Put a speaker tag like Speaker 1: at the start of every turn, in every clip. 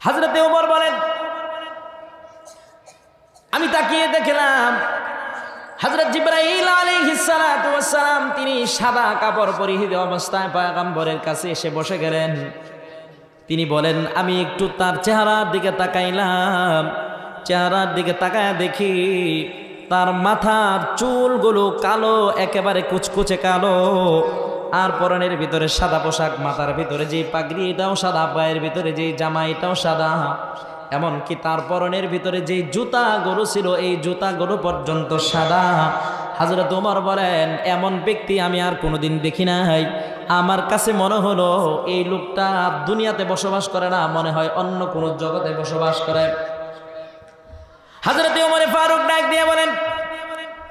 Speaker 1: হযরতে ওমর বলেন, আমি তাকিয়ে দেখলাম হযরত জিবরাইল আলাইহিস সালাতু ওয়াস সালাম তিনি সাদা কাপড় পরিহিত অবস্থায় পয়গম্বরের কাছে এসে বসে গেলেন। তিনি বলেন, আমি একটু তার চেহারার দিকে তাকাইলাম। চেহারার দিকে তাকায় দেখি তার মাথার চুলগুলো কালো, একেবারে কুচকুচে কালো, আর পরনের ভিতরে সাদা পোশাক, মাথার ভিতরে যে পাগড়ি এটাও সাদা, পায়ের ভিতরে যে জামা এটাও সাদা, এমনকি তার পরনের ভিতরে যে জুতাগুলো ছিল এই জুতাগুলো পর্যন্ত সাদা। হযরত ওমর বলেন, এমন ব্যক্তি আমি আর কোনোদিন দেখি নাই। আমার কাছে মনে হলো এই লোকটা দুনিয়াতে বসবাস করে না, মনে হয় অন্য কোনো জগতে বসবাস করে। হযরত ওমর ফারুক ডাক দিয়ে বলেন,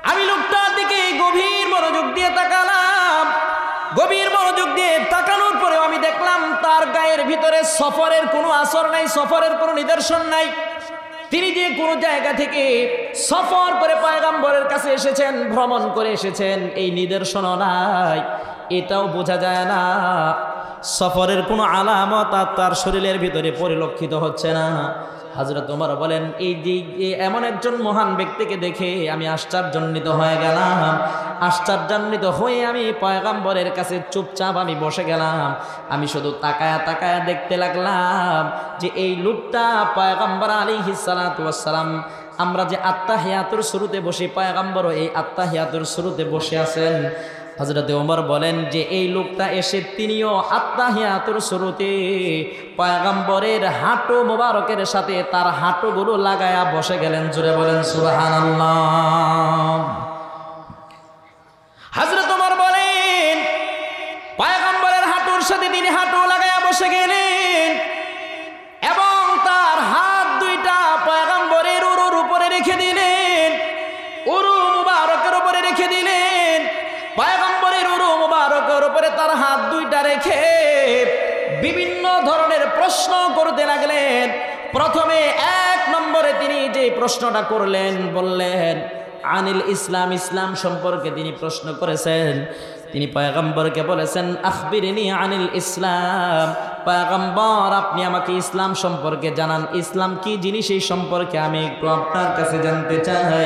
Speaker 1: আমি লোকটার দিকে গভীর মনোযোগ দিয়ে তাকালাম। গভীর মনোযোগ দিয়ে তাকানোর পরেও আমি দেখলাম তার গায়ের ভিতরে সফরের কোনো আসর নাই, সফরের কোনো নিদর্শন নাই। তিনি যে কোনো জায়গা থেকে সফর করে পয়গম্বরের কাছে এসেছেন, ভ্রমণ করে এসেছেন, এই নিদর্শনও নাই, এটাও বোঝা যায় না। সফরের কোনো আলামত তার শরীরের ভিতরে পরিলক্ষিত হচ্ছে না। হযরত ওমর বলেন, এই যে এমন একজন মহান ব্যক্তিকে দেখে আমি আশ্চর্যান্বিত হয়ে গেলাম। আশ্চর্যান্বিত হয়ে আমি পয়গম্বরের কাছে চুপচাপ আমি বসে গেলাম। আমি শুধু তাকায়া তাকায়া দেখতে লাগলাম যে এই লোকটা পয়গম্বর আলাইহিস সালাতু ওয়াস সালাম, আমরা যে আত্তাহিয়াতুর শুরুতে বসি, পয়গম্বরও এই আত্তাহিয়াতুর শুরুতে বসে আছেন। হযরত ওমর বলেন যে এই লোকটা এসে তিনিও আত্তাহিয়াতুর শুরুতে পয়গম্বরের হাঁটু মোবারকের সাথে তার হাঁটুগুলো লাগায়া বসে গেলেন। জোরে বলেন সুবহানাল্লাহ। হযরত ওমর বলেন, পয়গম্বরের হাঁটুর সাথে তিনি হাঁটু লাগায়া বসে গেলেন এবং তার হাত দুইটা পয়গম্বরের উরুর উপরে রেখে দিলেন, উরু মুবারকের উপরে রেখে দিলেন। পয়গম্বরের উরু মুবারকের উপরে তার হাত দুইটা রেখে বিভিন্ন ধরনের প্রশ্ন করতে লাগলেন। প্রথমে 1 নম্বরে তিনি যে প্রশ্নটা করলেন, বললেন আনিল ইসলাম, ইসলাম সম্পর্কে তিনি প্রশ্ন করেছেন। তিনি পয়গম্বরকে বলেছেন, আখবিরনি আনিল ইসলাম, পয়গম্বর আপনি আমাকে ইসলাম সম্পর্কে জানান, ইসলাম কি জিনিস এই সম্পর্কে আমি একটু আপনার কাছে জানতে চাই।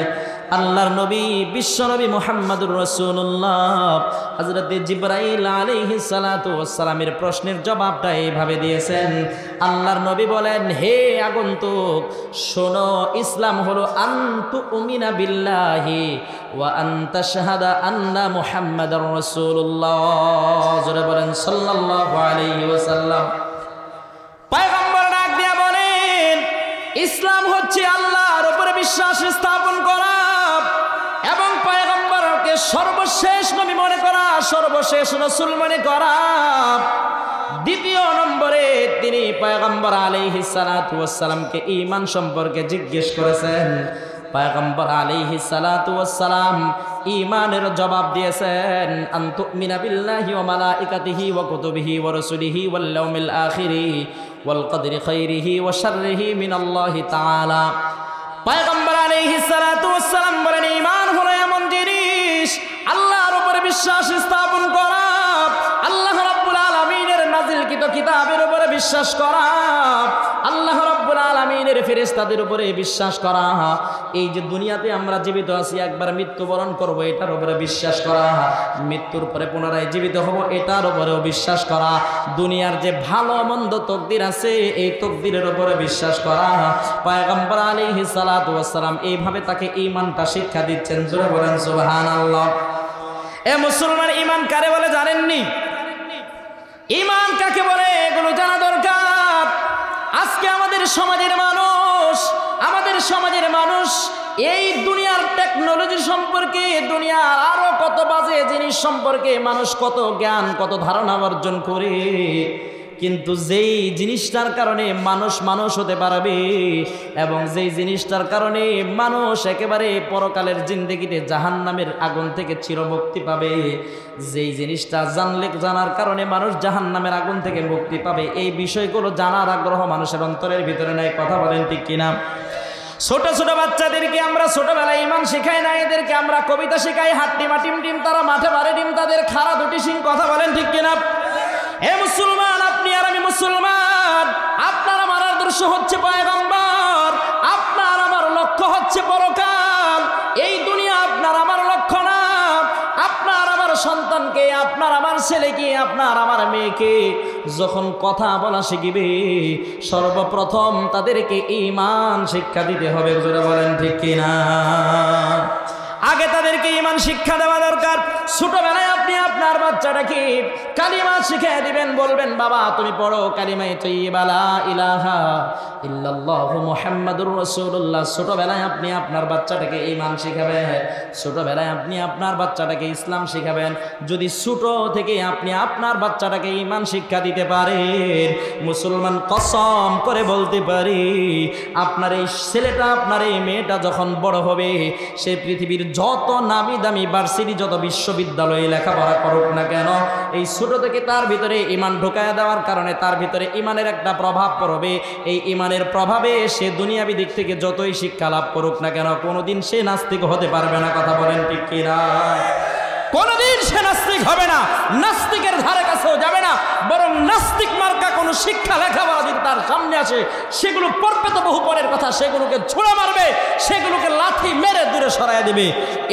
Speaker 1: আল্লাহর নবী বিশ্বনবী মুহাম্মদুর রাসূলুল্লাহ হযরত জিবরাইল আলাইহিস সালাতু ওয়াস সালামের প্রশ্নের জবাবটা এইভাবে দিয়েছেন। আল্লাহর নবী বলেন, হে আগন্তুক শোনো, ইসলাম হলো আনতু উমিনা বিল্লাহি ওয়া আনতা শাহাদা আন্না মুহাম্মাদুর রাসূলুল্লাহ। জোরে বলেন সাল্লাল্লাহু আলাইহি ওয়াসাল্লাম। পয়গম্বর ডাক দিয়া বলেন, ইসলাম হচ্ছে আল্লাহর উপরে বিশ্বাস স্থাপন করা এবং পয়গম্বরকে সর্বশেষ নবী মনে করা, সর্বশেষ রাসূল মনে করা। দ্বিতীয় নম্বরে তিনি পয়গম্বর আলাইহিস সালাতু ওয়াস সালামকে ঈমান সম্পর্কে জিজ্ঞেস করেছেন। পয়গম্বর আলাইহিস সালাতু ওয়াস সালাম ঈমানের জবাব দিয়েছেন, আন তুমিনা বিল্লাহি ওয়া মালাইকাতিহি ওয়া কুতুবিহি ওয়া রাসূলিহি ওয়াল ইয়াউমিল আখিরি ওয়াল কদরি খাইরিহি ওয়া শাররিহি মিনাল্লাহি তাআলা। পয়গম্বর আলাইহিস সালাতু ওয়াস সালাম বলেন, ঈমান হলো এমন জিনিস আল্লাহর উপরে বিশ্বাস স্থাপন করা, আল্লাহ রাব্বুল আলামিনের নাযিলকৃত কিতাবের উপরে বিশ্বাস করা, আল্লাহ রাব্বুল আলামিনের ফেরেশতাদের উপরে বিশ্বাস করা, এই যে দুনিয়াতে আমরা জীবিত আছি একবার মৃত্যুবরণ করব এটার উপরে বিশ্বাস করা, মৃত্যুর পরে পুনরায় জীবিত হব এটার উপরেও বিশ্বাস করা, দুনিয়ার যে ভালো মন্দ তকদির আছে এই তকদিরের উপরে বিশ্বাস করা। পয়গম্বর আলাইহিস সালাতু ওয়াস সালাম এইভাবে তাকে ঈমানটা শিক্ষা দিচ্ছেন। জোরে বলেন সুবহানাল্লাহ। এ মুসলমান, ঈমান কারে বলে জানেননি? ঈমান কাকে বলে এগুলো জানা দরকার। আজকে আমাদের সমাজের মানুষ এই দুনিয়ার টেকনোলজি সম্পর্কে, দুনিয়ার আরো কত বাজে জিনিস সম্পর্কে মানুষ কত জ্ঞান, কত ধারণা অর্জন করে, কিন্তু যেই জিনিসটার কারণে মানুষ হতে পারবে এবং যেই জিনিসটার কারণে মানুষ একেবারে পরকালের জিন্দেগিতে জাহান্নামের আগুন থেকে চিরমুক্তি পাবে, যেই জিনিসটা জানার কারণে মানুষ জাহান্নামের আগুন থেকে মুক্তি পাবে, এই বিষয়গুলো জানার আগ্রহ মানুষের অন্তরের ভিতরে নাই। কথা বলেন ঠিক কিনা? ছোট ছোট বাচ্চাদেরকে আমরা ছোটবেলায় ঈমান শেখাই না, এদেরকে আমরা কবিতা শেখাই, হাট্টিমা টিম টিম তারা মাঠে বাড়ে ডিম তাদের খাড়া দুটি সিং। কথা বলেন ঠিক কিনা? হে মুসলমান, আপনি আর আমি মুসলমান, আপনার আমার আদর্শ হচ্ছে পয়গম্বর, আপনার আমার লক্ষ্য হচ্ছে পরকাল। এই দুনিয়া আপনার আমার লক্ষ্য না। আপনার আমার সন্তানকে, আপনার আমার ছেলেকে, আপনার আমার মেয়েকে যখন কথা বলা শিখিবে, সর্বপ্রথম তাদেরকে ঈমান শিক্ষা দিতে হবে। জোরে বলেন ঠিক কিনা? আগে তাদেরকে ঈমান শিক্ষা দেওয়া দরকার। ছোটবেলায় আপনি আপনার বাচ্চাটাকে কালিমা শিখিয়ে দিবেন, বলবেন বাবা তুমি পড়ো কালিমায়ে তাইয়্যিবা লা ইলাহা ইল্লাল্লাহু মুহাম্মাদুর রাসূলুল্লাহ। ছোটবেলায় আপনি আপনার বাচ্চাটাকে ঈমান শিখাবেন, ছোটবেলায় আপনি আপনার বাচ্চাটাকে ইসলাম শিখাবেন। যদি ছোট থেকে আপনি আপনার বাচ্চাটাকে ঈমান শিক্ষা দিতে পারেন, মুসলমান কসম করে বলতে পারি আপনার এই ছেলেটা, আপনার এই মেয়েটা যখন বড় হবে, সে পৃথিবীর যত নামি দামি ভার্সিটি, যত বিশ্ববিদ্যালয়ে লেখাপড়া করুক না কেন, এই ছোট থেকে তার ভিতরে ঈমান ঢোকায় দেওয়ার কারণে তার ভিতরে ঈমানের একটা প্রভাব পড়বে। এই ঈমানের প্রভাবে সে দুনিয়াবি দিক থেকে যতই শিক্ষা লাভ করুক না কেন, কোনোদিন সে নাস্তিক হতে পারবে না। কথা বলেন ঠিক কিনা? কোনোদিন সে নাস্তিক হবে না, নাস্তিকের ধারে কাছেও যাবে না। বরং নাস্তিক মার্কা কোনো শিক্ষা লেখাপড়া যদি তার সামনে আসে, সেগুলো পড়বে তো বহু পরের কথা, সেগুলোকে ছুঁড়ে মারবে, সেগুলোকে লাথি মেরে দূরে সরাই দেবে।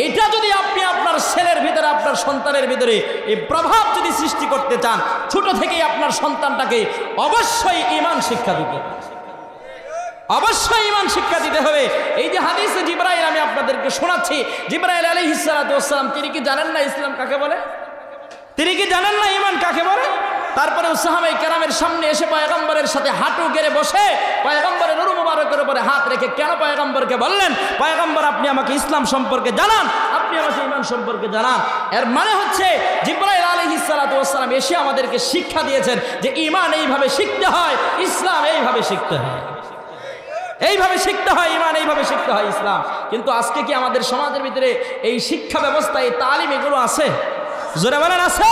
Speaker 1: এটা যদি আপনি আপনার ছেলের ভিতরে, আপনার সন্তানের ভিতরে এই প্রভাব যদি সৃষ্টি করতে চান, ছোট থেকেই আপনার সন্তানটাকে অবশ্যই ঈমান শিক্ষা দিতে হবে, অবশ্যই ঈমান শিক্ষা দিতে হবে। এই যে হাদিসে জিবরাইল আমি আপনাদেরকে শোনাচ্ছি, জিবরাইল আলাইহিস সালাতু ওয়াস সালাম তিনি কি জানেন না ইসলাম কাকে বলে? তিনি কি জানেন না ঈমান কাকে বলে? তারপরে সাহাবায়ে কেরামের সামনে এসে পয়গম্বরের সাথে হাঁটু গেড়ে বসে পয়গম্বরের নুরু মুবারকের উপরে হাত রেখে কেন পয়গম্বরকে বললেন, পয়গম্বর আপনি আমাকে ইসলাম সম্পর্কে জানান, আপনি আমাকে ঈমান সম্পর্কে জানান। এর মানে হচ্ছে জিবরাইল আলাইহিস সালাতু ওয়াস সালাম এসে আমাদেরকে শিক্ষা দিয়েছেন যে ঈমান এইভাবে শিখতে হয়, ইসলাম এইভাবে শিখতে হয়, এইভাবে শিখতে হয় ঈমান, এইভাবে শিখতে হয় ইসলাম। কিন্তু আজকে কি আমাদের সমাজের ভিতরে এই শিক্ষা ব্যবস্থা, এই তালিম এগুলো আছে? জোরে বলেন আছে?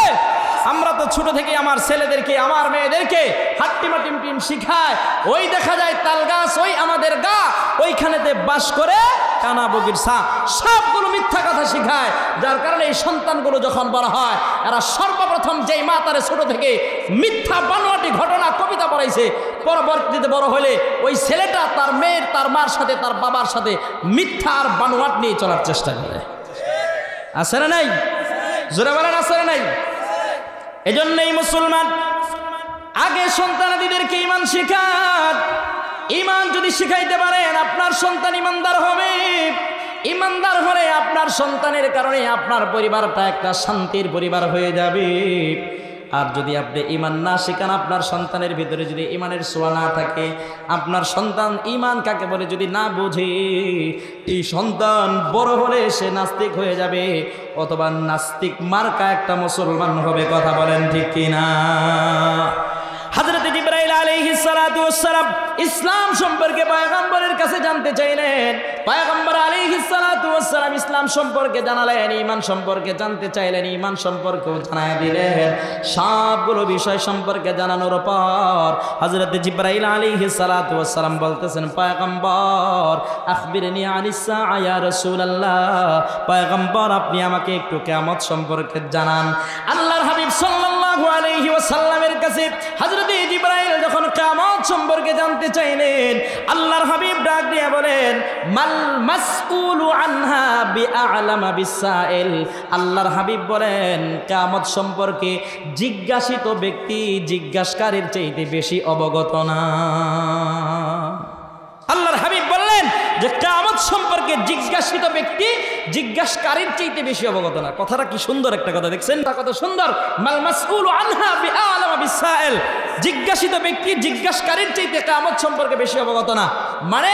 Speaker 1: আমরা তো ছোট থেকে আমার ছেলেদেরকে, আমার মেয়েদেরকে হাট্টিমা টিম শিখায়, ওই দেখা যায় তাল গাছ, ওই আমাদের গা, ওইখানেতে বাস করে কানা বগির সা, সবগুলো মিথ্যা কথা শিখায়। যার কারণে এই সন্তানগুলো যখন বড় হয়, এরা সর্বপ্রথম যেই মা তারে ছোট থেকে মিথ্যা বানোয়াটি ঘটনা কবিতা পড়াইছে, পরবর্তীতে বড় হলে ওই ছেলেটা তার মেয়ের, তার মার সাথে, তার বাবার সাথে মিথ্যা আর বানোয়াট নিয়ে চলার চেষ্টা করে। আছে না নাই? জোরে বলেন আছে না নাই? এজন্যই মুসলমান আগে সন্তানাদিদেরকে ঈমান শিখান। ঈমান যদি শিখাইতে পারেন, আপনার সন্তান ঈমানদার হবে। ঈমানদার হলে আপনার সন্তানের কারণে আপনার পরিবারটা একটা শান্তির পরিবার হয়ে যাবে। আর যদি আপনি ঈমান না শিখান, আপনার সন্তানের ভিতরে যদি ঈমানের ছোঁয়া না থাকে, আপনার সন্তান ঈমান কাকে বলে যদি না বোঝে, এই সন্তান বড় হলে সে নাস্তিক হয়ে যাবে, অথবা নাস্তিক মার্কা একটা মুসলমান হবে। কথা বলেন ঠিক কিনা? হযরত জিবরাইল আলাইহিস সালাতু ওয়াস সালাম ইসলাম সম্পর্কে পয়গম্বরের কাছে জানতে চাইলেন। পয়গম্বর আলাইহিস সালাতু ওয়াস সালাম ইসলাম সম্পর্কে জানালেন, ঈমান সম্পর্কে জানতে চাইলেন, ঈমান সম্পর্কেও জানায় দিলেন। সবগুলো বিষয় সম্পর্কে জানানোর পর হযরত জিবরাইল আলাইহিস সালাতু ওয়াস সালাম বলতেছেন, পয়গম্বর আখবিরনি আনিস সাআ ইয়া রাসূলুল্লাহ, পয়গম্বর আপনি আমাকে একটু কিয়ামত সম্পর্কে জানান। আল্লাহর হাবিব সাল্লাল্লাহু আলাইহি ওয়াসাল্লামের কাছে হযরত জিবরাইল যখন কিয়ামত সম্পর্কে জানতে চাইলেন, আল্লাহর হাবিব ডাক দিয়ে বলেন, মাল মাসউলু আনহা বিআলামা বিসাইল। আল্লাহর হাবিব বলেন, কিয়ামত সম্পর্কে জিজ্ঞাসিত ব্যক্তি জিজ্ঞাসকারীর চাইতে বেশি অবগত না। আল্লাহর হাবিব বললেন যে কিয়ামত সম্পর্কে জিজ্ঞাসিত ব্যক্তি জিজ্ঞাসকারীর চাইতে বেশি অবগত না। কথাটা কি সুন্দর একটা কথা, দেখছেন কত সুন্দর। মাল মাসউলু আনহা বিআলামা বিসাইল, জিজ্ঞাসিত ব্যক্তি জিজ্ঞাসকারীর চাইতে কিয়ামত সম্পর্কে বেশি অবগত না। মানে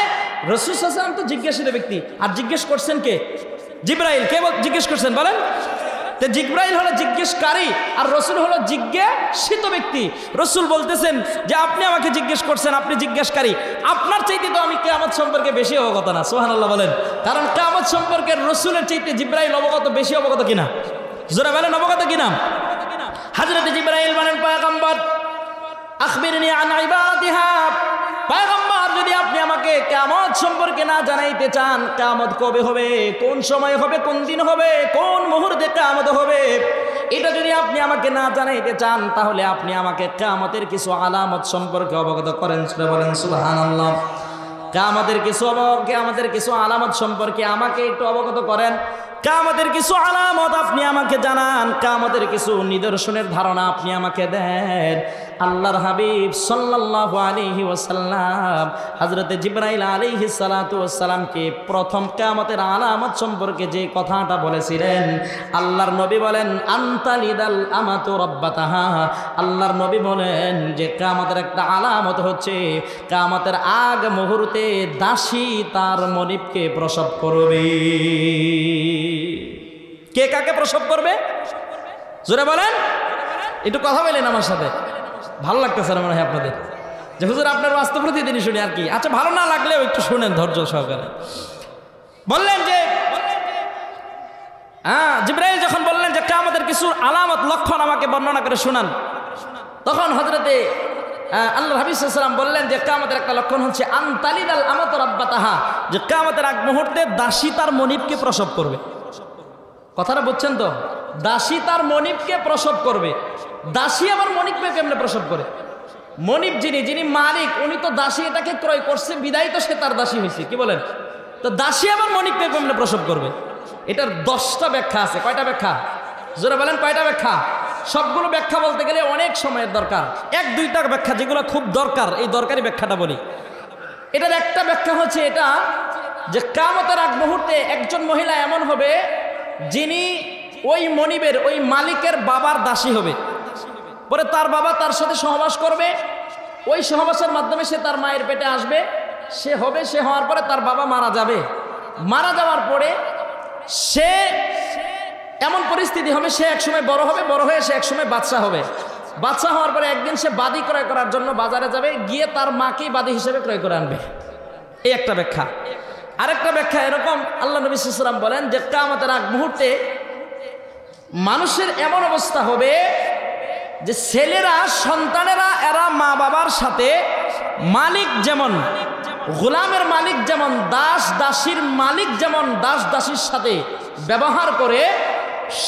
Speaker 1: রাসূল সাল্লাল্লাহু আলাইহি ওয়াসাল্লাম তো জিজ্ঞাসিত ব্যক্তি, আর জিজ্ঞেস করছেন কে? জিবরাইল। কে জিজ্ঞেস করছেন বলেন? তো জিবরাইল হলো জিজ্ঞেসকারী আর রাসূল হলো জিজ্ঞাসিত ব্যক্তি। রাসূল বলতেছেন যে আপনি আমাকে জিজ্ঞেস করছেন, আপনি জিজ্ঞাসকারী, আপনার চাইতে তো আমি কিয়ামত সম্পর্কে বেশি অবগত না। সুবহানাল্লাহ বলেন। কারণ কিয়ামত সম্পর্কে রাসূলের চাইতে জিবরাইল অবগত, বেশি অবগত কিনা? জোরে বলেন অবগত কিনা? হযরত জিবরাইল বলেন, পয়গম্বর আখবিরনি আন ইবাদিহা, পয়গম্বর যদি আপনি আমাকে কিয়ামত সম্পর্কে না জানাইতে চান, কিয়ামত কবে হবে, কোন সময় হবে, কোন দিন হবে, কোন মুহূর্তে কিয়ামত হবে, এটা যদি আপনি আমাকে না জানাইতে চান তাহলে আপনি আমাকে কিয়ামতের কিছু আলামত সম্পর্কে অবগত করেন। বলেন সুবহানাল্লাহ। কিয়ামতের কিছু আলামত সম্পর্কে আমাকে একটু অবগত করেন। কিয়ামতের কিছু আলামত আপনি আমাকে জানান, কিয়ামতের কিছু নিদর্শনের ধারণা আপনি আমাকে দেন। আল্লাহর হাবিব সাল্লাল্লাহু আলাইহি ওয়াসাল্লাম হযরতে জিবরাইল আলাইহিস সালাতু ওয়াসসালামকে প্রথম কিয়ামতের আলামত সম্পর্কে যে কথাটা বলেছিলেন, আল্লাহর নবী বলেন আনতালিদাল আমাতু রাব্বাতাহা। আল্লাহর নবী বলেন যে কিয়ামতের একটা আলামত হচ্ছে কিয়ামতের আগ মুহূর্তে দাসী তার মনিবকে প্রসব করবে। কে কাকে প্রসব করবে? জোরে বলেন, একটু কথা বলেন আমার সাথে। ভালো লাগতেছে না মনে হয় আপনাদের? যে হুজুর আপনার বাস্তব প্রতিদিনই শুনি আর কি। আচ্ছা, ভালো না লাগলেও একটু শুনেন ধৈর্য সহকারে। বললেন যে জিবরাইল যখন বললেন যে কিয়ামতের কিছু আলামত লক্ষণ আমাকে বর্ণনা করে শোনান, তখন হযরতে আল্লাহর হাবিব সাল্লাল্লাহু আলাইহি ওয়াসাল্লাম বললেন যে কিয়ামতের একটা লক্ষণ হচ্ছে আনতালিদাল আমাতু রাব্বাতাহা, যে কিয়ামতের আগ মুহূর্তে দাসী তার মনিবকে প্রসব করবে। কথাটা বুঝছেন তো? দাসী তার মনিবকে প্রসব করবে। দাসী আবার মনিবকে কেমনে প্রসব করে? মনিব যিনি মালিক, উনি তো দাসী এটাকে ক্রয় করছে, বিদায় তো সে তার দাসী হয়েছে। কি বলেন? তো দাসী আবার মনিবকে কেমনে প্রসব করবে? এটার 10টা ব্যাখ্যা আছে। কয়টা ব্যাখ্যা? জোরে বলেন, কয়টা ব্যাখ্যা? সবগুলো ব্যাখ্যা বলতে গেলে অনেক সময়ের দরকার। 1-2টা ব্যাখ্যা যেগুলো খুব দরকার, এই দরকারি ব্যাখ্যাটা বলি। এটার একটা ব্যাখ্যা হচ্ছে এটা যে কিয়ামতের আগ মুহূর্তে একজন মহিলা এমন হবে যিনি ওই মনিবের, ওই মালিকের বাবার দাসী হবে। পরে তার বাবা তার সাথে সহবাস করবে, ওই সহবাসের মাধ্যমে সে তার মায়ের পেটে আসবে, সে হওয়ার পরে তার বাবা মারা যাবে। মারা যাওয়ার পরে সে এমন পরিস্থিতি হবে, সে একসময় বড় হবে, বড় হয়ে সে একসময় বাচ্চা হবে। বাচ্চা হওয়ার পরে একদিন সে বাদী ক্রয় করার জন্য বাজারে যাবে, গিয়ে তার মাকেই বাদী হিসেবে ক্রয় করে আনবে। এই একটা ব্যাখ্যা। আরেকটা ব্যাখ্যা এরকম, আল্লাহ নবী সাল্লাল্লাহু আলাইহি ওয়াসাল্লাম বলেন যে কিয়ামতের আগ মুহূর্তে মানুষের এমন অবস্থা হবে যে ছেলেরা, সন্তানেরা এরা মা বাবার সাথে মালিক যেমন, গোলামের মালিক যেমন, দাস দাসীর মালিক যেমন দাস দাসীর সাথে ব্যবহার করে,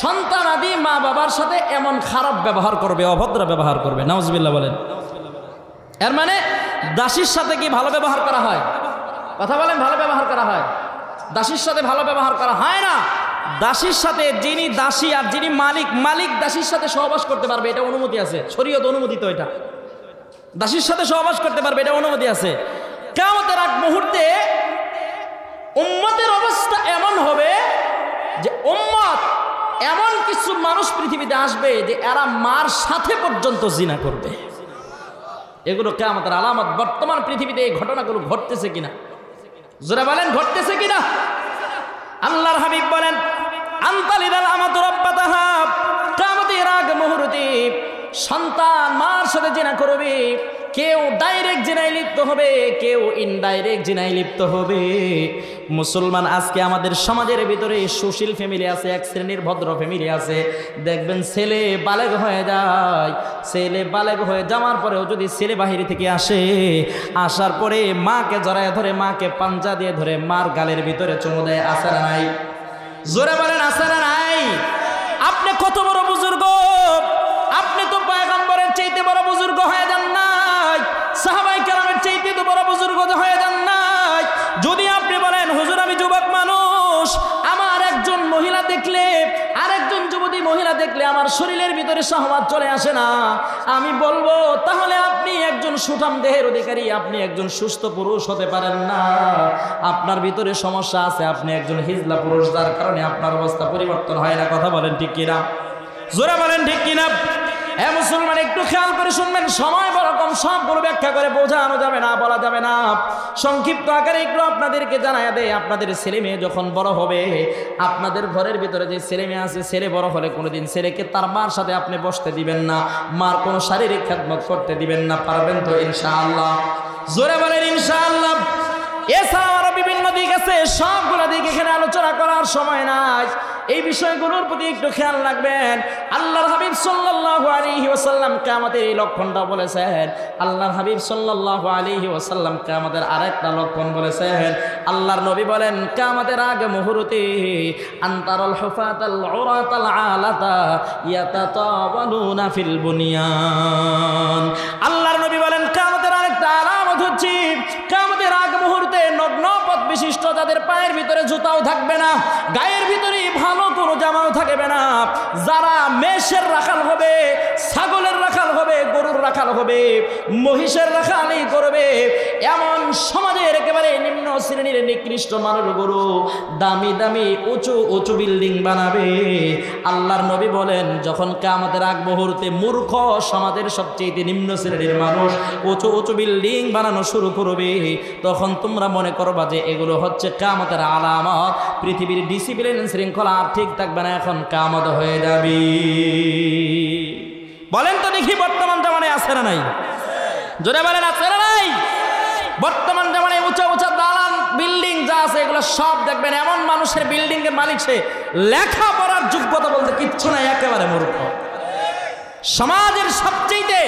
Speaker 1: সন্তান আদি মা বাবার সাথে এমন খারাপ ব্যবহার করবে, অভদ্র ব্যবহার করবে। নাউজুবিল্লাহ বলেন। এর মানে দাসীর সাথে কি ভালো ব্যবহার করা হয়? কথা বলেন, ভালো ব্যবহার করা হয়? দাসীর সাথে ভালো ব্যবহার করা হয় না। দাসীর সাথে, যিনি দাসী আর যিনি মালিক, মালিক দাসীর সাথে সহবাস করতে পারবে, এটা অনুমতি আছে, শরীয়ত অনুমোদিত। এটা দাসীর সাথে সহবাস করতে পারবে, এটা অনুমতি আছে। কিয়ামতের আগ মুহূর্তে উম্মতের অবস্থা এমন হবে যে উম্মত এমন কিছু মানুষ পৃথিবীতে আসবে যে এরা মার সাথে পর্যন্ত জিনা করবে। এগুলো কিয়ামতের আলামত। বর্তমান পৃথিবীতে এই ঘটনাগুলো ঘটতেছে কিনা? জোরে বলেন, ঘটতেছে কিনা? আল্লাহর হাবিব বলেন আনতালিদাল আমাতু রাব্বাতাহা, কিয়ামতের আগ মুহূর্তে সন্তান মার সাথে জিনা করবে। কেউ ডাইরেক্ট জিনায় লিপ্ত হবে, কেউ ইনডাইরেক্ট জিনায় লিপ্ত হবে। মুসলমান আজকে আমাদের সমাজের ভিতরে সুশীল ফ্যামিলি আছে, এক শ্রেণীর ভদ্র ফ্যামিলি আছে। দেখবেন ছেলে বালেগ হয়ে যায়, ছেলে বালেগ হয়ে যাওয়ার পরেও যদি ছেলে বাহির থেকে আসে, আসার পরে মাকে জড়ায় ধরে, মাকে পাঞ্জা দিয়ে ধরে মার গালের ভিতরে চুমু দেয়। আছে না নাই? জোরে বলেন, আছে না নাই? আপনি কত বড় বুজুর্গ, আপনি তো পয়গম্বরের চাইতে বড় বুজুর্গ হয়ে যান নাই, সাহাবায়ে কেরামের চাইতে তো বড় বুজুর্গ হয়ে যান নাই। যদি আপনি বলেন হুজুর আমি যুবক মানুষ, আমার একজন মহিলা দেখলে, আরেকজন যুবতী মহিলা দেখলে আমার শরীরের ভিতরে শাহওয়াত চলে আসে না, আমি বলবো তাহলে আপনি একজন সুঠাম দেহের অধিকারী, আপনি একজন সুস্থ পুরুষ হতে পারেন না। আপনার ভিতরে সমস্যা আছে, আপনি একজন হিজলা পুরুষ, যার কারণে আপনার অবস্থা পরিবর্তন হয় না। কথা বলেন ঠিক কিনা? জোরে বলেন ঠিক কিনা? মুসলমান একটু খেয়াল করে শুনবেন, সময় বড় কম, সবগুলো ব্যাখ্যা করে বোঝানো যাবে না, বলা যাবে না। সংক্ষিপ্ত আকারে একটু আপনাদেরকে জানায় দেয়, আপনাদের ছেলে মেয়ে যখন বড় হবে, আপনাদের ঘরের ভিতরে যে ছেলে মেয়ে আছে, ছেলে বড় হলে কোনোদিন ছেলেকে তার মার সাথে আপনি বসতে দিবেন না, মার কোনো শারীরিক খেদমত করতে দিবেন না। পারবেন তো ইনশাআল্লাহ? জোরে বলেন ইনশাআল্লাহ। এছাড়াও আরো বিভিন্ন দিক আছে, সবগুলো দিক এখানে আলোচনা করা করার সময় নাই। এই বিষয়গুলোর প্রতি একটু খেয়াল রাখবেন। আল্লাহর হাবিব সাল্লাল্লাহু আলাইহি ওয়াসাল্লাম কিয়ামতের এই লক্ষণটা বলেছেন। আল্লাহর হাবিব সাল্লাল্লাহু আলাইহি ওয়াসাল্লাম কিয়ামতের আরেকটা লক্ষণ বলেছেন। আল্লাহর নবী বলেন কিয়ামতের আগে মুহূর্তে আনতারাল হুফাতাল উরাতাল আলাতা ইয়াতাতাওয়ালুনা ফিল বুনিয়ান। আল্লাহর নবী বলেন কিয়ামতের আরেকটা আলামত হচ্ছে কিয়ামতের আগ মুহূর্তে নগ্ন পথ বিশিষ্ট যাদের পায়ের ভিতরে জুতাও থাকবে না, গায়ের ভিতরে ভালো কোনো জামাও থাকবে না, যারা মেষের রাখাল হবে, ছাগলের রাখাল হবে, গরুর রাখাল হবে, মহিষের রাখালি করবে, এমন সমাজের একেবারে নিম্ন শ্রেণীর নিকৃষ্ট মানুষগুলো দামি দামি উঁচু উঁচু বিল্ডিং বানাবে। আল্লাহর নবী বলেন যখন কিয়ামতের আগ মুহূর্তে মূর্খ সমাজের সবচেয়ে নিম্ন শ্রেণীর মানুষ উঁচু উঁচু বিল্ডিং বানানো শুরু করবে, তখন তোমরা মনে করবা যে এগুলো হচ্ছে কিয়ামতের আলামত। পৃথিবীর ডিসিপ্লিন শৃঙ্খলা আর ঠিক থাকবে না, এখন কিয়ামত হয়ে যাবে। বলেন তো দেখি বর্তমান জামানায় আছে না নাই? জোরে বলেন আছে না নাই? বর্তমান জামানায় উঁচা উঁচা দালান বিল্ডিং যা আছে এগুলো সব দেখবেন এমন মানুষের বিল্ডিং এর মালিক, সে লেখাপড়ার যোগ্যতা বলতে কিচ্ছু নাই, একেবারে মূর্খ। সমাজের সবচেয়ে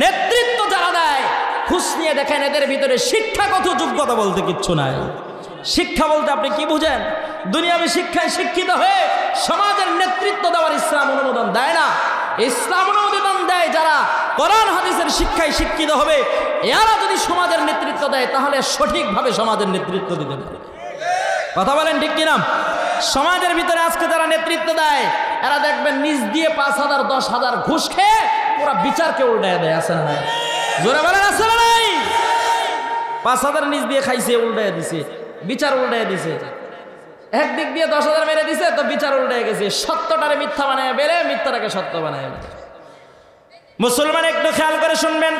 Speaker 1: নেতৃত্ব যারা দেয় খুশ নিয়ে দেখেন এদের ভিতরে শিক্ষাগত যোগ্যতা বলতে কিচ্ছু নাই। শিক্ষা বলতে আপনি কি বুঝেন? দুনিয়াবী শিক্ষায় শিক্ষিত হয়ে সমাজের নেতৃত্ব দেওয়ার ইসলাম অনুমোদন দেয় না। ইসলাম অনুমোদন দেয় যারা কোরআন হাদিসের শিক্ষায় শিক্ষিত হবে, এরা যদি সমাজের নেতৃত্ব দেয় তাহলে সঠিকভাবে সমাজের নেতৃত্ব দিতে পারে। কথা বলেন ঠিক কিনা? সমাজের ভিতরে আজকে যারা নেতৃত্ব দেয় এরা দেখবেন নিজ দিয়ে 5,000 10,000 ঘুষ খেয়ে পুরা বিচারকে উল্টায় দেয়। আছে না? জোরে বলেন আছে না নাই? 5,000 নিজ দিয়ে খাইছে, উল্টায় দিছে, বিচার উল্টায় দিছে। একদিক দিয়ে 10,000 মেরে দিছে তো বিচার উল্টায় গেছে। সত্যটারে মিথ্যা বানায় বেড়ে, মিথ্যাটাকে সত্য বানায়। মুসলমান একটু খেয়াল করে শুনবেন।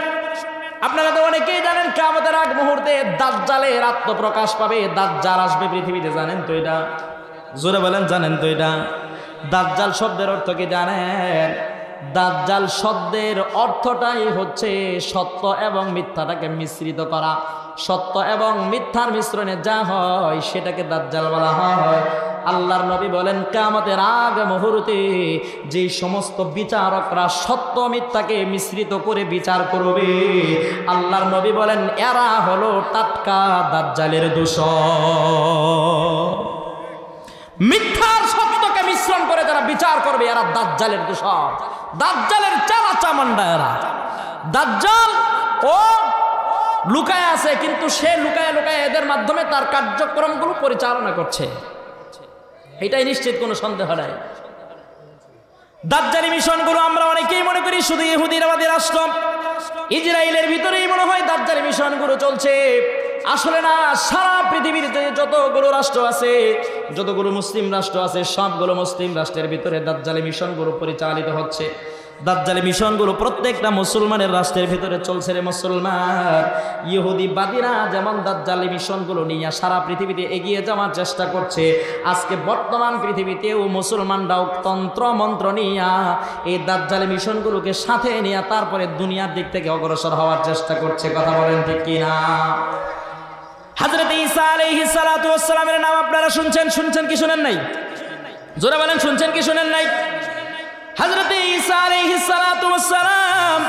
Speaker 1: আপনারা তো অনেকেই জানেন কিয়ামতের আগ মুহূর্তে দাজ্জালের আত্মপ্রকাশ পাবে, দাজ্জাল আসবে পৃথিবীতে। জানেন তো এটা? জোরে বলেন জানেন তো এটা? দাজ্জাল শব্দের অর্থ কি জানেন? দাজ্জাল শব্দের অর্থটাই হচ্ছে সত্য এবং মিথ্যাটাকে মিশ্রিত করা। সত্য এবং মিথ্যার মিশ্রণে যা হয় সেটাকে দাজ্জাল বলা হয়। আল্লাহর নবী বলেন কিয়ামতের আগ মুহূর্তে যে সমস্ত বিচারকরা সত্য মিথ্যাকে মিশ্রিত করে বিচার করবে, আল্লাহর নবী বলেন এরা হলো টাটকা দাজ্জালের দূষর। মিথ্যার সত্যকে মিশ্রণ করে যারা বিচার করবে এরা দাজ্জালের দূষর, দাজ্জালের চালা চামান্ডা এরা। দাজ্জাল ও লুকায় আছে, কিন্তু সে লুকায় লুকায় এদের মাধ্যমে তার কার্যক্রমগুলো পরিচালনা করছে, এটাই নিশ্চিত, কোনো সন্দেহ নাই। দাজ্জালি মিশনগুলো আমরা অনেকেই মনে করি শুধু ইহুদিবাদী রাষ্ট্র ইসরায়েলের ভিতরেই মনে হয় দাজ্জালি মিশনগুলো চলছে। আসলে না, সারা পৃথিবীতে যতগুলো রাষ্ট্র আছে, যতগুলো মুসলিম রাষ্ট্র আছে, সবগুলো মুসলিম রাষ্ট্রের ভিতরে দাজ্জালি মিশনগুলো পরিচালিত হচ্ছে। দাজ্জালি মিশনগুলো প্রত্যেকটা মুসলমানের রাষ্ট্রের ভিতরে চলছে রে মুসলমান। ইহুদিবাদীরা যেমন দাজ্জালি মিশনগুলো নিয়ে সারা পৃথিবীতে এগিয়ে যাওয়ার চেষ্টা করছে, আজকে বর্তমান পৃথিবীতেও মুসলমানরাও তন্ত্র মন্ত্র নিয়ে এই দাজ্জালি মিশনগুলোকে সাথে নিয়ে তারপরে দুনিয়ার দিক থেকে অগ্রসর হওয়ার চেষ্টা করছে। কথা বলেন ঠিক কিনা? হযরত ঈসা আলাইহিস সালাতু ওয়াস সালামের নাম আপনারা শুনছেন কি শুনেন নাই? জোরে বলেন শুনছেন কি শুনেন নাই? হযরত ঈসা আলাইহিস সালাতু ওয়াস সালাম,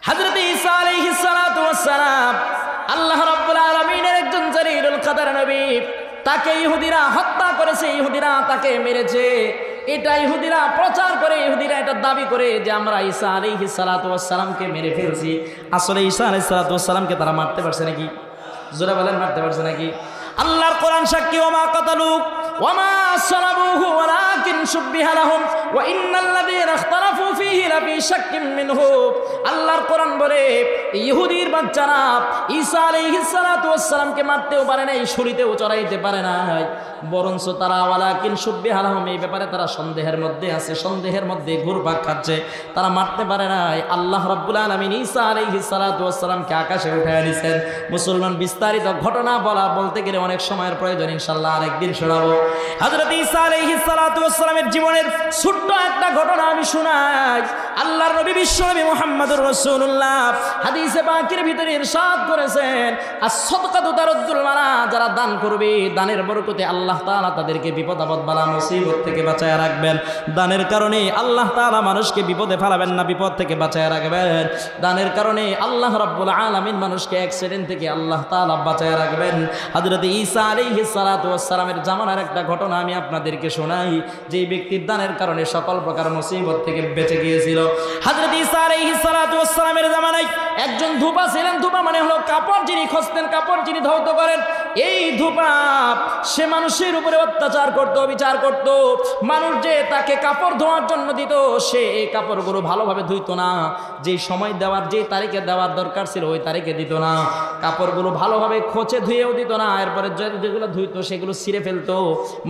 Speaker 1: হযরত ঈসা আলাইহিস সালাতু ওয়াস সালাম আল্লাহ রাব্বুল আলামিনের একজন জলিলুল কদর নবী। তাকে ইহুদিরা হত্যা করেছে, ইহুদিরা তাকে মেরেছে। এটা ইহুদিরা প্রচার করে, ইহুদিরা এটা দাবি করে যে আমরা ঈসা আলাইহিস সালাতু ওয়াস সালামকে মেরে ফেলছি। আসলে ঈসা আলাইহিস সালাতু ওয়াস সালামকে তারা মারতে পারছে নাকি? জোরে বলেন মারতে পারছে নাকি? আল্লাহর কোরআন সাক্ষী, ওমা কাতালু ওমা সালাবুহু ওয়ালাকিন শুববিহা লাহুম ওয়া ইন্নাল্লাযীনা ইখতালাফু ফীহি লাফী শাক্কিন মিনহু। আল্লাহর কোরআন বলে ইহুদির বাচ্চারা ঈসা আলাইহিস সালাতু ওয়াস সালামকে মারতেও পারে নাই, ছুরিতেও চড়াইতে পারে নাই, বরঞ্চ তারা ওয়ালাকিন শুববিহা লাহুম এই ব্যাপারে তারা সন্দেহের মধ্যে আছে, সন্দেহের মধ্যে ঘুরপাক খাচ্ছে, তারা মারতে পারে নাই। আল্লাহ রাব্বুল আলামিন ঈসা আলাইহিস সালাতু ওয়াস সালামকে আকাশে উঠায় নিয়েছেন। মুসলমান বিস্তারিত ঘটনা বলতে গেলে অনেক সময়ের প্রয়োজন, ইনশাআল্লাহ আরেকদিন শোনাবো। হযরত ঈসা আলাইহিস সালাতু ওয়াস সালামের জীবনের ছোট্ট একটা ঘটনা আমি শোনাই। আল্লাহর নবী বিশ্বনবী মুহাম্মদুর রাসূলুল্লাহ হাদিসে পাকের ভিতরে ইরশাদ করেছেন, আস-সাদকাতু তারুদ্দুল বালা, যারা দান করবে দানের বরকতে আল্লাহ তাআলা তাদেরকে বিপদ আপদ বালা মুসিবত থেকে বাঁচায় রাখবেন। দানের কারণে আল্লাহ তাআলা মানুষকে বিপদে ফেলাবেন না, বিপদ থেকে বাঁচায় রাখবেন। দানের কারণে আল্লাহ রাব্বুল আলামিন মানুষকে অ্যাক্সিডেন্ট থেকে আল্লাহ তাআলা বাঁচায় রাখবেন। হযরত ঈসা আলাইহিস সালাতু ওয়াস সালামের জামানার একটা ঘটনা আমি আপনাদেরকে শোনাই, যে ব্যক্তির দানের কারণে সকল প্রকার মুসিবত থেকে বেঁচে গিয়েছিল। হযরত ঈসা আলাইহিস সালাতু ওয়াস সালামের জামানায় একজন ধূপা ছিলেন। ধূপা মানে হলো কাপড় যিনি খসতেন, কাপড় যিনি ধৌত করেন। এই ধূপা সে মানুষের উপরে অত্যাচার করত, বিচার করত। মানুষ যে তাকে কাপড় ধোয়ার জন্য দিত, সে এই কাপড়গুলো ভালোভাবে ধুইত না। যে সময় দেওয়ার, যে তারিখে দেওয়ার দরকার ছিল ওই তারিখে দিত না। কাপড়গুলো ভালোভাবে খোঁচে ধুয়েও দিত না। এরপরে যেগুলো ধুইতো সেগুলো ছিঁড়ে ফেলতো।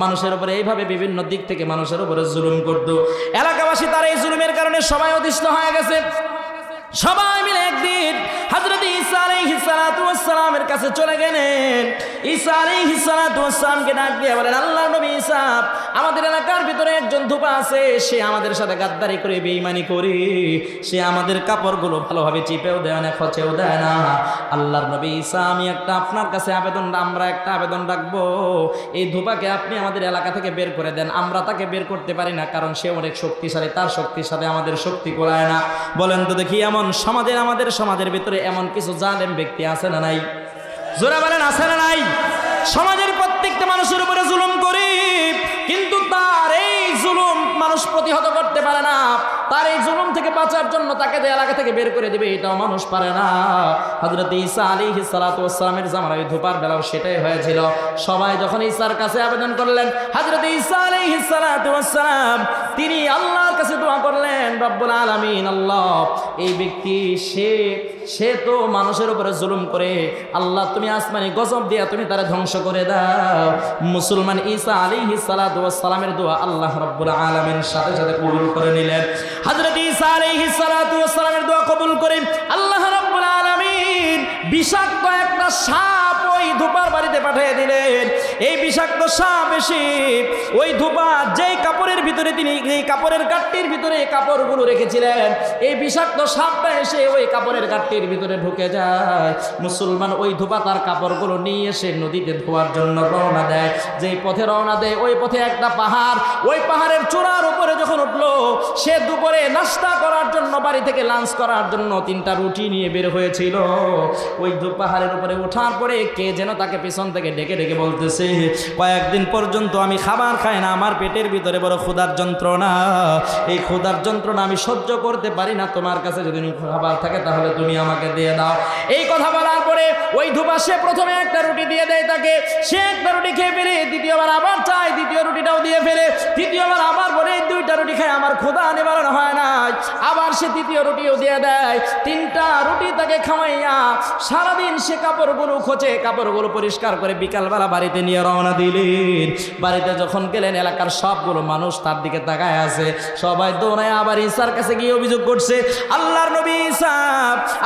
Speaker 1: মানুষের উপরে এইভাবে বিভিন্ন দিক থেকে মানুষের উপরে জুলুম করত। এলাকাবাসী তার এই জুলুমের কারণে সবাই অতিষ্ঠ হয়ে গেছে। সবাই মিলে একদিন হযরত ঈসা আলাইহিস সালাতু ওয়াস সালামের কাছে চলে গেলেন। ঈসা আলাইহিস সালাতু ওয়াস সালামকে ডাক দিয়ে বলেন, আল্লাহর নবী ঈসা, আমাদের এলাকার ভিতরে একজন ধূপা আছে, সে আমাদের সাথে গাদ্দারি করে, বেঈমানি করে, সে আমাদের কাপড়গুলো ভালোভাবে চিপেও দেয় না, খচেও দেয় না। আল্লাহর নবী ঈসা, আমি আপনার কাছে আমরা একটা আবেদন রাখবো, এই ধূপাকে আপনি আমাদের এলাকা থেকে বের করে দেন। আমরা তাকে বের করতে পারি না, কারণ সে অনেক শক্তিশালী, তার শক্তির সাথে আমাদের শক্তি কোলায় না। বলেন তো দেখি, আমাদের সমাজের ভিতরে এমন কিছু জালেম ব্যক্তি আছে না নাই? জোরে বলেন, আছে না নাই? সমাজের প্রত্যেকটা মানুষের উপরে জুলুম করে, কিন্তু তার এই জুলুম মানুষ প্রতিহত করতে পারে না। তার এই জুলুম থেকে বাঁচার জন্য তাকে এলাকা থেকে বের করে দিবে, এটাও মানুষ পারে না। হযরত ঈসা আলাইহিস সালাতু ওয়াস সালামের জামানায় ধূপার বেলাও সেটাই হয়েছিল। সবাই যখন ঈসার কাছে আবেদন করলেন, হযরত ঈসা আলাইহিস সালাতু ওয়াস সালাম তিনি আল্লাহর কাছে দোয়া করলেন, রব্বুল আলামিন, আল্লাহ, এই ব্যক্তি সে তো মানুষের উপরে জুলুম করে, আল্লাহ তুমি আসমানি গজব দিয়া তুমি তারা ধ্বংস করে দাও। মুসলমান ঈসা আলাইহিস সালাতু ওয়াস সালামের দোয়া আল্লাহ রাব্বুল আলামিন সাথে সাথে কবুল করে নিলেন। হযরত ঈসা আলাইহিস সালাতু ওয়াস সালামের দোয়া কবুল করে আল্লাহ রাব্বুল আলামিন বিষাক্ত একটা সাপ ওই ধূপার বাড়িতে পাঠিয়ে দিলেন। এই বিষাক্ত সাপ এসে ওই ধূপা যেই কাপড়ের ভিতরে তিনি, এই কাপড়ের গাঁটটির ভিতরে কাপড়গুলো রেখেছিলেন, এই বিষাক্ত সাপটা এসে ওই কাপড়ের গাঁটটির ভিতরে ঢুকে যায়। মুসলমান ওই ধূপা তার কাপড়গুলো নিয়ে এসে নদীতে ধোয়ার জন্য রওনা দেয়। যেই পথে রওনা দেয় ওই পথে একটা পাহাড়, ওই পাহাড়ের চূড়ার উপরে যখন উঠলো, সে দুপুরে নাস্তা করার জন্য, বাড়ি থেকে লাঞ্চ করার জন্য 3টা রুটি নিয়ে বের হয়েছিল। ওই পাহাড়ের উপরে ওঠার পরে কে যেন তাকে পিছন থেকে ডেকে ডেকে বলতেছে, কয়েকদিন পর্যন্ত আমি খাবার খাই না, আমার পেটের ভিতরে বড় ক্ষুধার যন্ত্রণা, এই ক্ষুধার যন্ত্রণা আমি সহ্য করতে পারি না, তোমার কাছে যদি খাবার থাকে তাহলে তুমি আমাকে দিয়ে দাও। এই কথা বলার পরে ওই ধূপা সে প্রথমে একটা রুটি দিয়ে দেয় তাকে, সে একটা রুটি খেয়ে ফেলে, দ্বিতীয়বার আবার চায়, দ্বিতীয় রুটিটাও দিয়ে ফেলে, তৃতীয়বার আবার বলে, এই 2টা রুটি খায় আমার ক্ষুধা নিবারণ হয় না, আবার সে তৃতীয় রুটিও দিয়ে দেয়। 3টা রুটি তাকে খাওয়াইয়া সারাদিন সে কাপড়গুলো খোঁচে, কাপড়গুলো পরিষ্কার করে বিকালবেলা বাড়িতে নিয়ে রওনা দিলেন। বাড়িতে যখন গেলেন, এলাকার সবগুলো মানুষ তার দিকে তাকায় আছে। সবাই দৌড়ায় আবার ঈসার কাছে গিয়ে অভিযোগ করছে, আল্লাহর নবী ঈসা,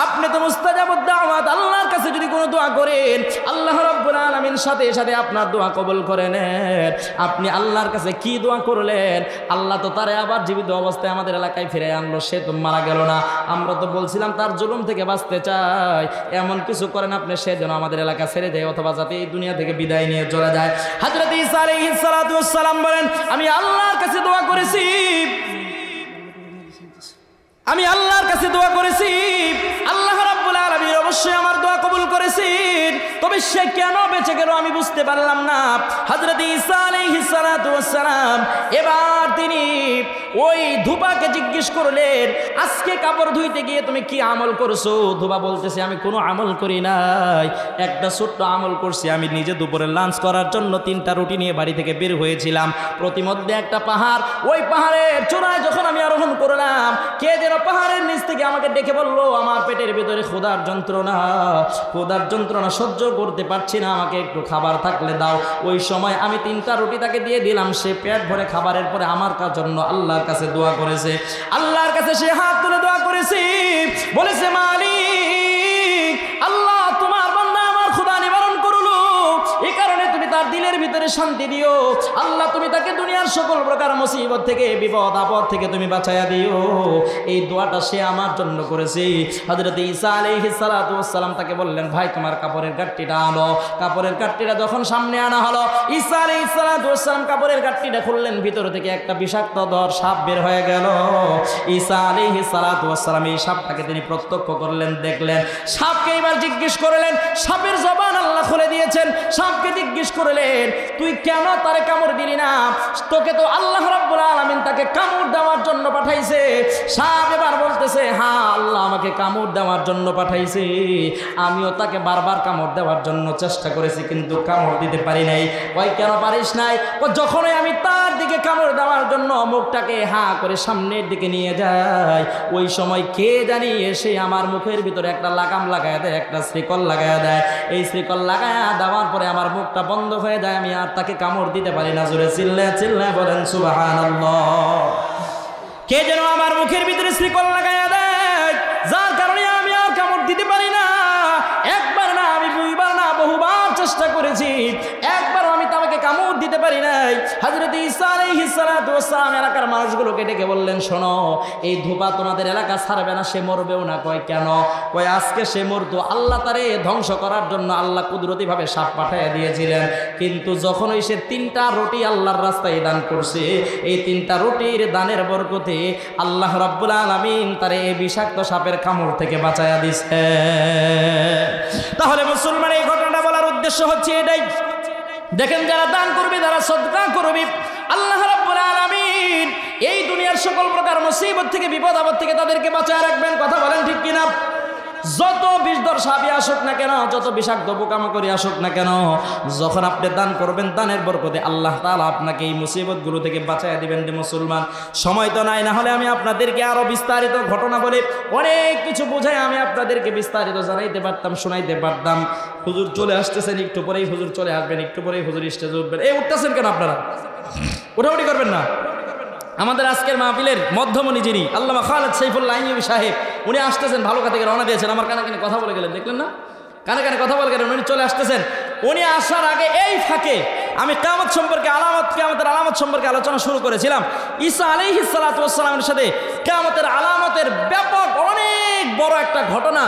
Speaker 1: আপনি তো মুস্তাজাবুদ দাওয়াত, আল্লাহর কাছে যদি কোনো দোয়া করেন আল্লাহ রাব্বুল আলামিন সাথে সাথে আপনার দোয়া কবুল করে নেন। আপনি আল্লাহর কাছে কি দোয়া করলেন? আল্লাহ তো তারে আবার জীবিত অবস্থায় আমাদের এলাকায় ফিরে আনলো, সে তো মারা গেল না। আমরা তো বলছিলাম তার জুলুম থেকে বাঁচতে চাই, এমন কিছু করেন আপনি, সে যেন আমাদের এলাকা ছেড়ে যায়, অথবা যাতে এই দুনিয়া থেকে বিদায় নিয়ে চলে যায়। হযরত ঈসা আলাইহিস সালাতু ওয়াস সালাম বলেন, আমি আল্লাহর কাছে দোয়া করেছি, আমি আল্লাহর কাছে দোয়া করেছি, আল্লাহ রাব্বুল আলামিন অবশ্যই আমার দোয়া কবুল করেছেন, তবে সে কেন বেঁচে গেল আমি বুঝতে পারলাম না। হযরত ঈসা আলাইহিস সালাতু ওয়াস সালাম এবার তিনি ওই ধূপাকে জিজ্ঞেস করলেন, আজকে কাপড় ধুইতে গিয়ে তুমি কি আমল করছো? ধূপা বলতেছে, আমি কোনো আমল করি নাই, একটা ছোট্ট আমল করছি, আমি নিজে দুপুরে লাঞ্চ করার জন্য 3টা রুটি নিয়ে বাড়ি থেকে বের হয়েছিলাম। প্রতিমধ্যে একটা পাহাড়, ওই পাহাড়ের চূড়ায় যখন আমি আরোহণ করলাম, কে যেন পাহাড়ের নিচ থেকে আমাকে ডেকে বললো, আমার পেটের ভিতরে ক্ষুধার যন্ত্রণা সহ্য করতে পারছি না, আমাকে একটু খাবার থাকলে দাও। ওই সময় আমি 3টা রুটি তাকে দিয়ে দিলাম, সে পেট ভরে খাবারের পরে আমার জন্য আল্লাহর কাছে দোয়া করেছে। আল্লাহর কাছে সে হাত তুলে দোয়া করেছে, বলেছে, মালিক আল্লাহ, তোমার বান্দা আমার ক্ষুধা নিবারণ করলো, এই কারণে তুমি তার দিলের ভিতরে ভিতরে শান্তি দিও আল্লাহ, তুমি তাকে দুনিয়ার সকল প্রকার মুসিবত থেকে, বিপদ আপদ থেকে তুমি বাঁচাইয়া দিও। এই দোয়াটা সে আমার জন্য করেছে। হযরত ঈসা আলাইহিস সালাতু ওয়াস সালাম তাকে বললেন, ভাই তোমার কাপড়ের গাঁটটিটা আনো। কাপড়ের গাঁটটিটা যখন সামনে আনা হলো, ঈসা আলাইহিস সালাতু ওয়াস সালাম কাপড়ের গাঁটটিটা খুললেন, ভিতর থেকে একটা বিষাক্ত সাপ বের হয়ে গেল। ঈসা আলাইহিস সালাতু ওয়াস সালাম এই সাপটাকে তিনি প্রত্যক্ষ করলেন, দেখলেন। সাপকে এবার জিজ্ঞেস করলেন, সাপের জবান আল্লাহ খুলে দিয়েছেন। সাপকে জিজ্ঞেস করলেন, তুই কেন তারে কামড় দিলি না? তোকে তো আল্লাহ রাব্বুল আলামিন তাকে কামড় দেওয়ার জন্য পাঠাইছে। সাপ এবার বলতেছে, হ্যাঁ আল্লাহ আমাকে কামড় দেওয়ার জন্য পাঠাইছে। আমিও তাকে বারবার কামড় দেওয়ার জন্য চেষ্টা করেছি, কিন্তু কামড় দিতে পারি নাই। ওই কেন পারিস নাই? যখনই আমি তার দিকে কামড় দেওয়ার জন্য মুখটাকে হাঁ করে সামনের দিকে নিয়ে যাই, ওই সময় কে জানি এসে আমার মুখের ভিতরে একটা লাগাম লাগায় দেয়, একটা শ্রীকল লাগায় দেয়। এই শ্রীকল লাগায় দেওয়ার পরে আমার মুখটা বন্ধ হয়ে যায়, আমি আর তাকে কামড় দিতে পারি না। জোরে চিল্লায় চিল্লায় বলেন সুবহানাল্লাহ। কে যেন আমার মুখের ভিতরে শ্রীকল লাগায় দেয়, যার কারণে আমি আর কামড় দিতে পারি না। একবার না, আমি দুইবার না, বহুবার চেষ্টা করেছি, একবারও আমি তাকে কামড় দিতে পারি নাই। হযরত ঈসা আলাইহিস সালাতু ওয়াস সালাম এলাকার মানুষগুলোকে ডেকে বললেন, শোনো, এই ধোপা তোমাদের এলাকা ছাড়বে না, সে মরবেও না। কয় কেন? কয় আজকে সে মরতো, আল্লাহ তারে ধ্বংস করার জন্য আল্লাহ কুদরতিভাবে সাপ পাঠিয়ে দিয়েছিলেন। কিন্তু যখন ওই সে 3টা রুটি আল্লাহর রাস্তায় দান করছে, এই 3টা রুটির দানের বরকতে আল্লাহ রাব্বুল আলামিন তারে এই বিষাক্ত সাপের কামড় থেকে বাঁচায়া দিছে। তাহলে মুসলমান, এই ঘটনাটা বলার উদ্দেশ্য হচ্ছে এটাই, দেখেন যারা দান করবে, যারা সদকা করবে, আল্লাহ রাব্বুল আলামিন এই দুনিয়ার সকল প্রকার মুসিবত থেকে, বিপদ আপদ থেকে তাদেরকে বাঁচায় রাখবেন। কথা বলেন ঠিক কিনা? যত বিষধর সাপই আসুক না কেন, যত বিষাক্ত পোকামাকড়ি আসুক না কেন, যখন আপনি দান করবেন, দানের বরকতে আল্লাহ তাআলা আপনাকে এই মুসিবতগুলো থেকে বাঁচায় দিবেন। রে মুসলমান, সময় তো নাই, না হলে আমি আপনাদেরকে আরো বিস্তারিত ঘটনা বলে অনেক কিছু বোঝাই আমি আপনাদেরকে বিস্তারিত জানাইতে পারতাম, শোনাইতে পারতাম। হুজুর চলে আসতেছেন, একটু পরেই হুজুর চলে আসবেন, একটু পরেই হুজুর স্টেজে উঠবেন। এই উঠতেছেন কেন আপনারা? উঠাউঠি করবেন না। আমাদের আজকের মাহফিলের মধ্যমণি যিনি আল্লামা খালেদ সাইফুল্লাহ আইয়ুবী সাহেব, উনি আসতেছেন, ভালো থেকে রওনা দিয়েছেন। আমার কানে কানে কথা বলে গেলেন, দেখলেন না? কানে কানে কথা বলে গেলেন, উনি চলে আসতেছেন। উনি আসার আগে এই ফাঁকে আমি কিয়ামত সম্পর্কে, কিয়ামতের আলামত সম্পর্কে আলোচনা শুরু করেছিলাম। ঈসা আলাইহিস সালাতু ওয়াস সালামের সাথে কিয়ামতের আলামতের ব্যাপক অনেক বড় একটা ঘটনা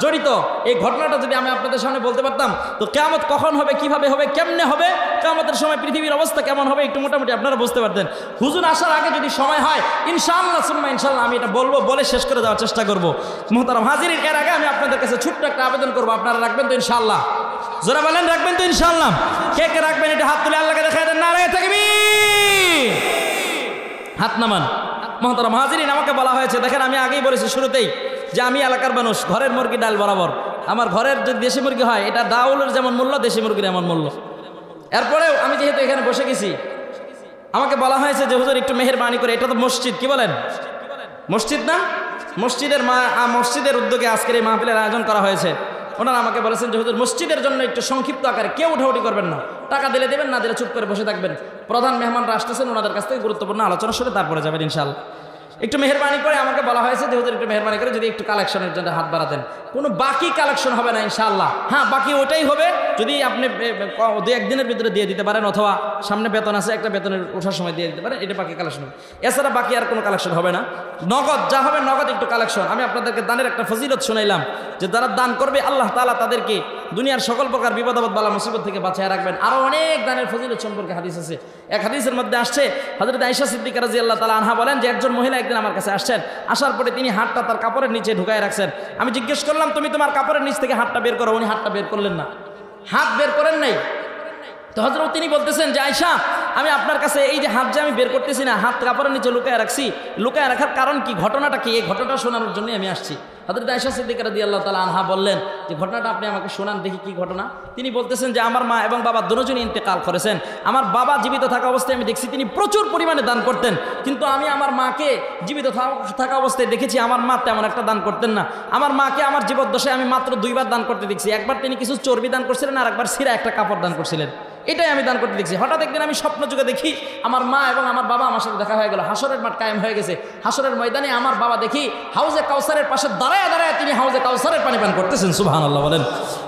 Speaker 1: জড়িত। এই ঘটনাটা যদি আমি আপনাদের সামনে বলতে পারতাম, তো কিয়ামত কখন হবে, কিভাবে হবে, কেমনে হবে, কিয়ামতের সময় পৃথিবীর অবস্থা কেমন হবে, একটু মোটামুটি আপনারা বুঝতে পারতেন। হুজুর আসার আগে যদি সময় হয়, ইনশাআল্লাহ সুম্মা ইনশাআল্লাহ আমি এটা বলবো, বলে শেষ করে দেওয়ার চেষ্টা করবো। মুহতারাম হাজিরিন, এর আগে আমি আপনাদের কাছে ছোট্ট একটা আবেদন করবো, আপনারা রাখবেন তো ইনশাআল্লাহ? জোরে বলেন, রাখবেন তো ইনশাআল্লাহ? কে কে রাখবেন এটা হাত তুলে আল্লাহকে দেখায় দেন। নারায়ে তাকবীর, হাত নামান। মুহতারাম হাজিরিন, আমাকে বলা হয়েছে, দেখেন আমি আগেই বলেছি শুরুতেই যে আমি এলাকার মানুষ, ঘরের মুরগি ডাল বরাবর। আমার ঘরের যদি দেশি মুরগি হয়, এটা ডাউলের যেমন মূল্য, দেশি মুরগির এমন মূল্য। এরপরেও আমি যেহেতু এখানে বসে গেছি, আমাকে বলা হয়েছে যে হুজুর একটু মেহেরবানি করে, এটা তো মসজিদ, কি বলেন? মসজিদ না? মসজিদের উদ্যোগে আজকের এই মাহফিলের আয়োজন করা হয়েছে। ওনারা আমাকে বলেছেন যে হুজুর মসজিদের জন্য একটু সংক্ষিপ্ত আকারে, কেউ উঠাউঠি করবেন না, টাকা দিলে দেবেন, না দিলে চুপ করে বসে থাকবেন। প্রধান মেহমানরা আসতেছেন, ওনাদের কাছ থেকে গুরুত্বপূর্ণ আলোচনা শুনে তারপরে যাবেন ইনশাআল্লাহ। একটু মেহেরবানি করে, আমাকে বলা হয়েছে যে হুজুর একটু মেহেরবানি করে যদি একটু কালেকশনের জন্য হাত বাড়াতেন। কোনো বাকি কালেকশন হবে না ইনশাআল্লাহ। হ্যাঁ, বাকি ওটাই হবে যদি আপনি 2-1 দিনের ভিতরে দিয়ে দিতে পারেন, অথবা সামনে বেতন আছে, একটা বেতনের ওঠার সময় দিয়ে দিতে পারেন, এটা বাকি কালেকশন হবে। এছাড়া বাকি আর কোনো কালেকশন হবে না। নগদ যা হবে, নগদ একটু কালেকশন। আমি আপনাদেরকে দানের একটা ফজিলত শুনাইলাম, যে যারা দান করবে আল্লাহ তাআলা তাদেরকে দুনিয়ার সকল প্রকার বিপদ আপদ বালা মুসিবত থেকে বাঁচিয়ে রাখবেন। আরও অনেক দানের ফজিলত সম্পর্কে হাদিস আছে। এক হাদিসের মধ্যে আসছে, হযরত আয়েশা সিদ্দিকা রাদিয়াল্লাহু তাআলা আনহা বলেন যে একজন মহিলা একদিন আমার কাছে আসছেন, আসার পরে তিনি হাতটা তার কাপড়ের নিচে ঢুকায় রাখছেন। আমি জিজ্ঞেস করলাম, তুমি তোমার কাপড়ের নিচ থেকে হাতটা বের করো। উনি হাতটা বের করলেন না, হাত বের করেন নাই। তো হযরত তিনি বলতেছেন যে আয়েশা, আমি আপনার কাছে এই যে হাত যে আমি বের করতেছি না, হাত কাপড়ের নিচে লুকায় রাখছি, লুকায় রাখার কারণ কি, ঘটনাটা কি? এই ঘটনাটা শোনানোর জন্যই আমি আসছি। হযরত আয়েশা সিদ্দিকা রাদিয়াল্লাহু তাআলা আনহা বললেন যে ঘটনাটা আপনি আমাকে শোনান দেখি, কি ঘটনা। তিনি বলতেছেন যে আমার মা এবং বাবা দুজনই ইন্তেকাল করেছেন। আমার বাবা জীবিত থাকা অবস্থায় আমি দেখছি তিনি প্রচুর পরিমাণে দান করতেন, কিন্তু আমি আমার মাকে জীবিত থাকা অবস্থায় দেখেছি আমার মা তেমন একটা দান করতেন না। আমার মাকে আমার জীবদ্দশায় আমি মাত্র 2বার দান করতে দেখছি। একবার তিনি কিছু চর্বি দান করছিলেন, আর একবার ছিঁড়া একটা কাপড় দান করছিলেন। এটাই আমি দান করতে দেখছি। হঠাৎ একদিন আমি স্বপ্ন যুগে দেখি আমার মা এবং আমার বাবা আমার সাথে দেখা হয়ে গেল, হাসরের মাঠ কায়েম হয়ে গেছে। হাসরের ময়দানে আমার বাবা দেখি হাউজে কাউসারের পাশে দাঁড়ায় দাঁড়ায় তিনি হাউজে কাউসারের পানি পান করতেছেন। সুবহানাল্লাহ বলেন।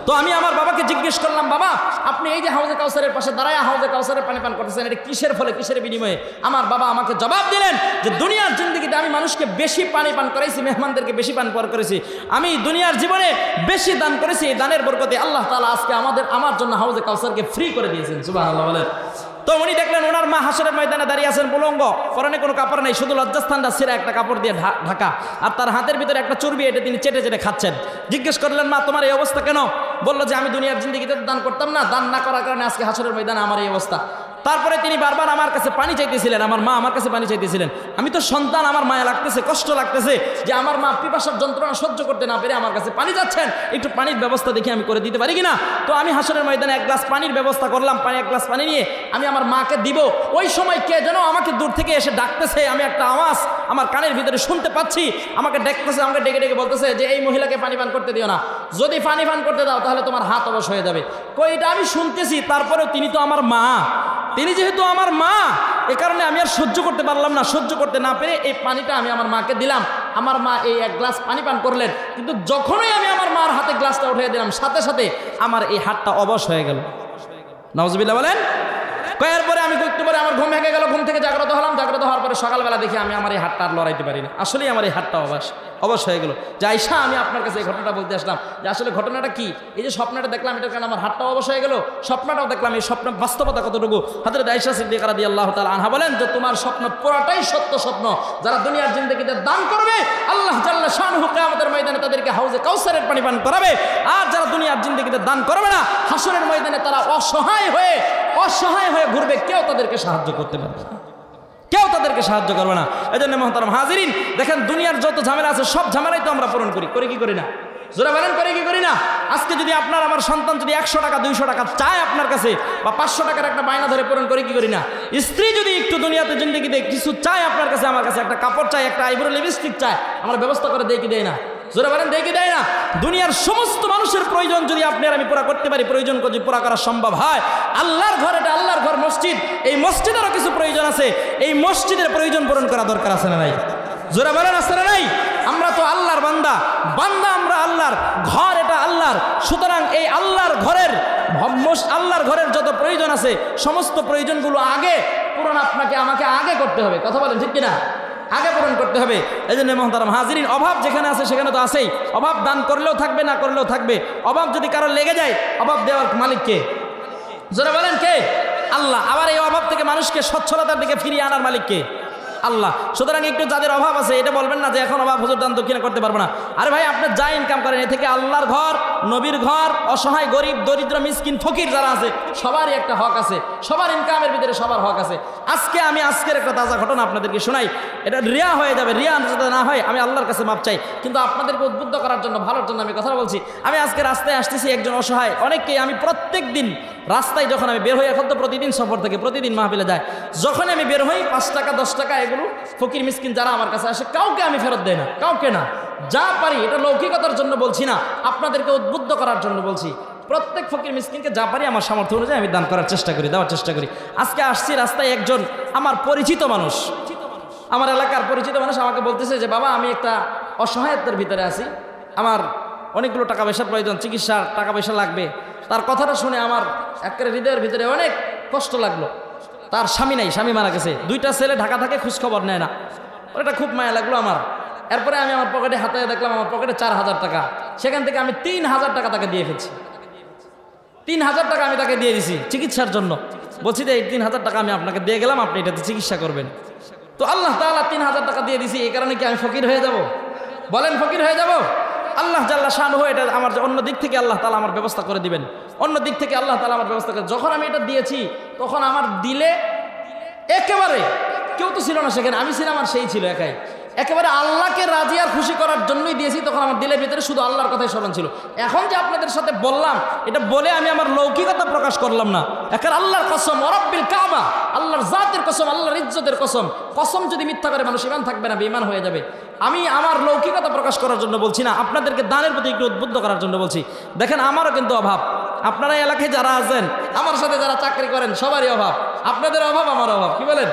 Speaker 1: তো আমি আমার বাবাকে জিজ্ঞেস করলাম, বাবা আপনি এই যে হাউজে কাউসারের পাশে দাঁড়ায় হাউজে কাউসারের পানি পান করতেছেন, এটা কিসের ফলে, কিসের বিনিময়ে? আমার বাবা আমাকে জবাব দিলেন যে দুনিয়ার জিন্দেগিতে আমি মানুষকে বেশি পানি পান করাইছি, মেহমানদেরকে বেশি পান পান করেছি, আমি দুনিয়ার জীবনে বেশি দান করেছি, এই দানের বরকতে আল্লাহ তাআলা আজকে আমার জন্য হাউজে কাউসারকে ফ্রি করে দিয়েছেন। সুবহানাল্লাহ বলেন। তো উনি দেখলেন ওনার মা হাসরের ময়দানে দাঁড়িয়ে আছেন উলঙ্গ, পরনে কোনো কাপড় নেই, শুধু লজ্জাস্থানটা ছেঁড়া একটা কাপড় দিয়ে ঢাকা, আর তার হাতের ভিতরে একটা চর্বি, এটা তিনি চেটে চেটে খাচ্ছেন। জিজ্ঞেস করলেন, মা তোমার এই অবস্থা কেন? বললো যে আমি দুনিয়ার জিন্দেগিতে দান করতাম না, দান না করার কারণে আজকে হাসরের ময়দানে আমার এই অবস্থা। তারপরে তিনি বারবার আমার কাছে পানি চাইতেছিলেন, আমার মা আমার কাছে পানি চাইতেছিলেন। আমি তো সন্তান, আমার মায়া লাগতেছে, কষ্ট লাগতেছে যে আমার মা পিপাসার যন্ত্রণা সহ্য করতে না পেরে আমার কাছে পানি যাচ্ছেন, একটু পানির ব্যবস্থা দেখি আমি করে দিতে পারি কিনা। তো আমি হাসরের ময়দানে এক গ্লাস পানির ব্যবস্থা করলাম, এক গ্লাস পানি নিয়ে আমি আমার মাকে দিব। ওই সময় কে যেন আমাকে দূর থেকে এসে ডাকতেছে, আমি একটা আওয়াজ আমার কানের ভিতরে শুনতে পাচ্ছি, আমাকে ডাকতেছে, আমাকে ডেকে ডেকে বলতেছে যে এই মহিলাকে পানি পান করতে দিও না, যদি পানি পান করতে দাও তাহলে তোমার হাত অবশ হয়ে যাবে। এটা আমি শুনতেছি, তারপরেও তিনি তো আমার মা, তিনি যেহেতু আমার মা, এ কারণে আমি আর সহ্য করতে পারলাম না। সহ্য করতে না পেরে এই পানিটা আমি আমার মাকে দিলাম। আমার মা এই এক গ্লাস পানি পান করলেন, কিন্তু যখনই আমি আমার মার হাতে গ্লাসটা উঠিয়ে দিলাম, সাথে সাথে আমার এই হাতটা অবশ হয়ে গেল। নাউজুবিল্লাহ বলেন। কয়ের পরে আমি একটু পরে আমার ঘুম ভেঙে গেল, ঘুম থেকে জাগ্রত হলাম, জাগ্রত হওয়ার পরে সকালবেলা দেখি আমি আমার এই হাতটা আর লড়াইতে পারি না, আসলেই আমার এই হাতটা অবশ হয়ে গেল। যে আয়শা, আমি আপনার কাছে এই ঘটনাটা বলতে আসলাম যে আসলে ঘটনাটা কি। এই যে স্বপ্নটা দেখলাম, এটার কারণে আমার হাতটাও অবশ হয়ে গেল, স্বপ্নটাও দেখলাম, এই স্বপ্ন বাস্তবতা কতটুকু। হযরত আয়েশা সিদ্দিকা রাদিয়াল্লাহু তাআলা আনহা বলেন যে তোমার স্বপ্ন পুরোটাই সত্য স্বপ্ন। যারা দুনিয়ার জিন্দেগিতে দান করবে, আল্লাহ জাল্লা শানুহু কিয়ামতের ময়দানে তাদেরকে হাউজে কাউসারের পানি পান করাবে। আর যারা দুনিয়ার জিন্দেগিতে দান করবে না, হাসরের ময়দানে তারা অসহায় হয়ে ঘুরবে, কেউ তাদেরকে সাহায্য করতে পারবে না, কেউ তাদেরকে সাহায্য করবে না। এই জন্য মুহতারাম হাজিরিন, দেখেন দুনিয়ার যত ঝামেলা আছে সব ঝামেলাই তো আমরা পূরণ করি কি করি না? জোরে বলেন, করে কি করি না? আজকে যদি আপনার আমার সন্তান যদি 100 টাকা 200 টাকা চায় আপনার কাছে, বা 500 টাকার একটা বায়না ধরে পূরণ করে কি করি না? স্ত্রী যদি একটু দুনিয়াতে জিন্দেগিতে কিছু চায় আপনার কাছে, আমার কাছে একটা কাপড় চাই, একটা আইব্রো লিপস্টিক চায়, আমরা ব্যবস্থা করে দেই কি দেয় না? জোরে বলেন, দেয় কি দেয় না? দুনিয়ার সমস্ত মানুষের প্রয়োজন যদি আপনি আর আমি পুরা করতে পারি, প্রয়োজন যদি পুরা করা সম্ভব হয়, আল্লাহর ঘর, এটা আল্লাহর ঘর মসজিদ, এই মসজিদেরও কিছু প্রয়োজন আছে, এই মসজিদের প্রয়োজন পূরণ করা দরকার আছে না নাই? জোরে বলেন, আছে না নাই? আমরা তো আল্লাহর বান্দা, আমরা আল্লাহর ঘর, এটা আল্লাহর। সুতরাং এই আল্লাহর ঘরের যত প্রয়োজন আছে সমস্ত প্রয়োজনগুলো আগে পূরণ আপনাকে আমাকে আগে করতে হবে। কথা বলেন ঠিক কিনা? আগে পূরণ করতে হবে। এই জন্য মুহতারাম হাজিরিন, অভাব যেখানে আছে সেখানে তো আছেই। অভাব দান করলেও থাকবে, না করলেও থাকবে। অভাব যদি কারো লেগে যায়, অভাব দেওয়ার মালিক কে? যারা বলেন কে? আল্লাহ। আবার এই অভাব থেকে মানুষকে সচ্ছলতার দিকে ফিরিয়ে আনার মালিক কে? আল্লাহ। সুতরাং একটু যাদের অভাব আছে, এটা বলবেন না যে এখন অভাব, হুজুর দান দক্ষিণা করতে পারবো না। আরে ভাই, আপনি যা ইনকাম করেন এ থেকে আল্লাহর ঘর, নবীর ঘর, অসহায় গরিব দরিদ্র মিসকিন ফকির যারা আছে সবারই একটা হক আছে, সবার ইনকামের ভিতরে সবার হক আছে। আজকের একটা তাজা ঘটনা আপনাদেরকে শোনাই। এটা রিয়া হয়ে যাবে, রিয়া যাতে না হয় আমি আল্লাহর কাছে মাপ চাই, কিন্তু আপনাদেরকে উদ্বুদ্ধ করার জন্য, ভালোর জন্য আমি কথা বলছি। আমি আজকে রাস্তায় আসতেছি, একজন অসহায়, অনেককেই আমি প্রত্যেক দিন রাস্তায় যখন আমি বের হই, এখন তো প্রতিদিন সফর থেকে প্রতিদিন মাহফিলে যায়, যখন আমি বের হই 5 টাকা 10 টাকা এগুলো ফকির মিসকিন যারা আমার কাছে আসে কাউকে আমি ফেরত দেই না, কাউকে না। যা পারি, এটা লৌকিকতার জন্য বলছি না, আপনাদেরকে উদ্বুদ্ধ করার জন্য বলছি। প্রত্যেক ফকির মিসকিনকে যা পারি আমার সামর্থ্য অনুযায়ী আমি দান করার চেষ্টা করি, দেওয়ার চেষ্টা করি। আজকে আসছি রাস্তায়, একজন আমার পরিচিত মানুষ, আমার এলাকার পরিচিত মানুষ আমাকে বলতেছে যে বাবা, আমি একটা অসহায়ত্বের ভিতরে আছি, আমার অনেকগুলো টাকা পয়সার প্রয়োজন, চিকিৎসার টাকা পয়সা লাগবে। তার কথাটা শুনে আমার একেবারে হৃদয়ের ভিতরে অনেক কষ্ট লাগলো। তার স্বামী নাই, স্বামী মারা গেছে, 2টা ছেলে ঢাকা থাকে, খোঁজখবর নেয় না। ওটা খুব মায়া লাগলো আমার। এরপরে আমি আমার পকেটে হাতে দেখলাম, আমার পকেটে 4000 টাকা। সেখান থেকে আমি 3000 টাকা তাকে দিয়ে ফেলছি। 3000 টাকা আমি তাকে দিয়ে দিছি চিকিৎসার জন্য। বলছি যে এই 3000 টাকা আমি আপনাকে দিয়ে গেলাম, আপনি এটাতে চিকিৎসা করবেন। তো আল্লাহ তাআলা 3000 টাকা দিয়ে দিছি, এই কারণে কি আমি ফকির হয়ে যাব? বলেন, ফকির হয়ে যাব? আল্লাহ জাল্লা শানুহু এটা আমার অন্য দিক থেকে আল্লাহ তাআলা আমার ব্যবস্থা করে দিবেন, অন্য দিক থেকে আল্লাহ তাআলা আমার ব্যবস্থা করে। যখন আমি এটা দিয়েছি তখন আমার দিলে একেবারে কেউ তো ছিল না সেখানে, আমি ছিলাম আর সেই ছিল একাই। একেবারে আল্লাহকে রাজি আর খুশি করার জন্যই দিয়েছি। তখন আমার দিলের ভিতরে শুধু আল্লাহর কথাই স্মরণ ছিল। এখন যে আপনাদের সাথে বললাম, এটা বলে আমি আমার লৌকিকতা প্রকাশ করলাম না। এখন আল্লাহর কসম, ওয়ারাব্বিল কাবা, আল্লাহর জাতের কসম, আল্লাহর ইজ্জতের কসম, কসম যদি মিথ্যা করে মানুষ ঈমান থাকবে না, বেঈমান হয়ে যাবে। আমি আমার লৌকিকতা প্রকাশ করার জন্য বলছি না, আপনাদেরকে দানের প্রতি একটু উদ্বুদ্ধ করার জন্য বলছি। দেখেন, আমারও কিন্তু অভাব। আপনারা এলাকায় যারা আছেন, আমার সাথে যারা চাকরি করেন, সবারই অভাব। আপনাদের অভাব আমার অভাব, কি বলেন?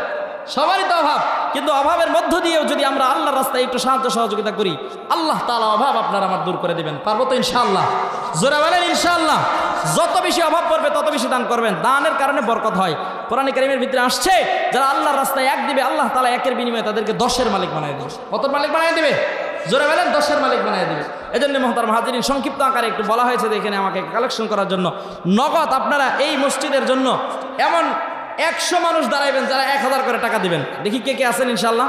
Speaker 1: সবারই তো অভাব, কিন্তু অভাবের মধ্য দিয়েও যদি আমরা আল্লাহর রাস্তায় একটু সাহায্য সহযোগিতা করি, আল্লাহ তাআলা অভাব আপনার আমার দূর করে দিবেন। পারবো তো ইনশাআল্লাহ? জোরে বলেন ইনশাআল্লাহ। যত বেশি অভাব পড়বে তত বেশি দান করবেন, দানের কারণে বরকত হয়। কোরআনে কারীমের ভিতরে আসছে, যারা আল্লাহর রাস্তায় এক দিবে আল্লাহ তাআলা একের বিনিময়ে তাদেরকে 10-এর মালিক বানিয়ে দেবে। কত মালিক বানিয়ে দিবে? জোরে বলেন, 10-এর মালিক বানিয়ে দিবে। এজন্য মুহতারাম হাজিরিন, সংক্ষিপ্ত আকারে একটু বলা হয়েছে যে এখানে আমাকে কালেকশন করার জন্য নগদ আপনারা এই মসজিদের জন্য এমন 100 মানুষ দাঁড়াইবেন যারা 1000 করে টাকা দিবেন। দেখি কে কে আছেন ইনশাআল্লাহ।